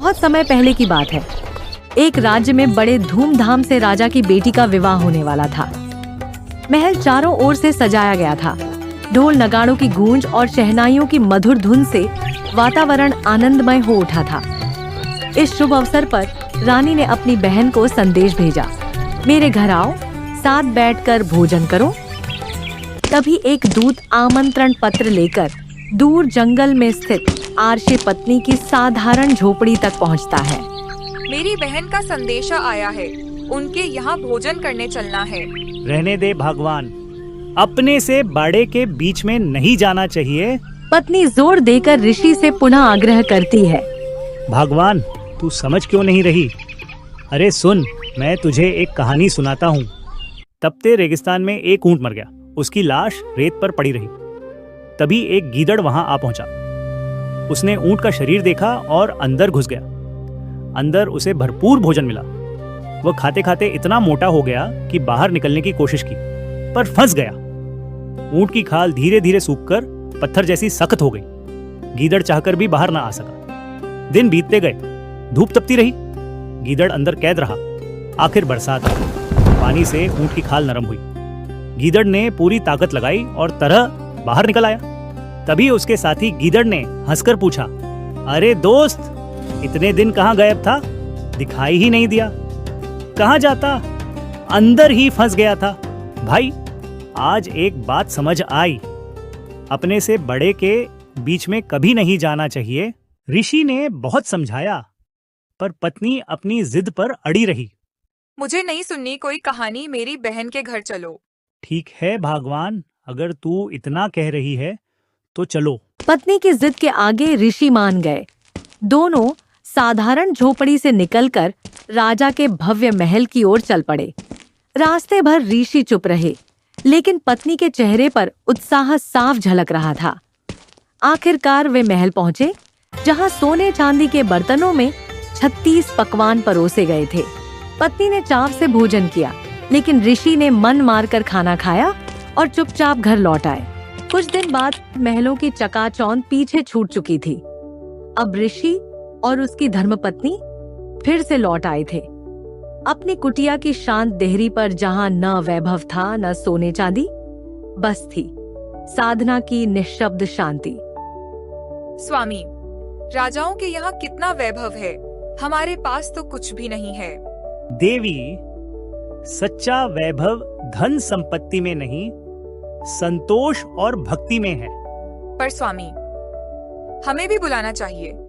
बहुत समय पहले की बात है। एक राज्य में बड़े धूमधाम से राजा की बेटी का विवाह होने वाला था। महल चारों ओर से सजाया गया था। ढोल नगाड़ों की गूंज और शहनाइयों की मधुर धुन से वातावरण आनंदमय हो उठा था। इस शुभ अवसर पर रानी ने अपनी बहन को संदेश भेजा, मेरे घर आओ, साथ बैठकर भोजन करो। तभी एक दूत आमंत्रण पत्र लेकर दूर जंगल में स्थित आरशी पत्नी की साधारण झोपड़ी तक पहुंचता है। मेरी बहन का संदेशा आया है, उनके यहाँ भोजन करने चलना है। रहने दे भगवान, अपने से बड़े के बीच में नहीं जाना चाहिए। पत्नी जोर देकर ऋषि से पुनः आग्रह करती है। भगवान, तू समझ क्यों नहीं रही? अरे सुन, मैं तुझे एक कहानी सुनाता हूँ। तपते रेगिस्तान में एक ऊंट मर गया। उसकी लाश रेत पर पड़ी रही। तभी एक गीदड़ वहां आ पहुंचा। उसने ऊंट का शरीर देखा और अंदर घुस गया। अंदर उसे भरपूर भोजन मिला। वह खाते खाते इतना मोटा हो गया कि बाहर निकलने की कोशिश की, पर फंस गया। ऊंट की खाल धीरे धीरे सूखकर पत्थर जैसी सख्त हो गई। गीदड़ चाहकर भी बाहर ना आ सका। दिन बीतते गए, धूप तपती रही, गीदड़ अंदर कैद रहा। आखिर बरसात आई। पानी से ऊंट की खाल नरम हुई। गीदड़ ने पूरी ताकत लगाई और तरह बाहर निकल आया। तभी उसके साथी गीदड़ ने हंसकर पूछा, अरे दोस्त, इतने दिन कहाँ गायब था? दिखाई ही नहीं दिया। कहाँ जाता? अंदर ही फंस गया था। भाई, आज एक बात समझ आई, अपने से बड़े के बीच में कभी नहीं जाना चाहिए। ऋषि ने बहुत समझाया, पर पत्नी अपनी जिद पर अड़ी रही। मुझे नहीं सुननी कोई कहानी, मेरी बहन के घर चलो। ठीक है भगवान, अगर तू इतना कह रही है तो चलो। पत्नी की जिद के आगे ऋषि मान गए। दोनों साधारण झोपड़ी से निकलकर राजा के भव्य महल की ओर चल पड़े। रास्ते भर ऋषि चुप रहे, लेकिन पत्नी के चेहरे पर उत्साह साफ झलक रहा था। आखिरकार वे महल पहुंचे, जहां सोने चांदी के बर्तनों में 36 पकवान परोसे गए थे। पत्नी ने चाव से भोजन किया, लेकिन ऋषि ने मन मारकर खाना खाया और चुपचाप घर लौट आए। कुछ दिन बाद महलों की चकाचौंध पीछे छूट चुकी थी। अब ऋषि और उसकी धर्मपत्नी फिर से लौट आए थे। अपनी कुटिया की शांत देहरी पर जहां न वैभव था न सोने चांदी, बस थी साधना की निःशब्द शांति। स्वामी, राजाओं के यहाँ कितना वैभव है, हमारे पास तो कुछ भी नहीं है। देवी, सच्चा वैभव धन संपत्ति में नहीं, संतोष और भक्ति में है। पर स्वामी, हमें भी बुलाना चाहिए।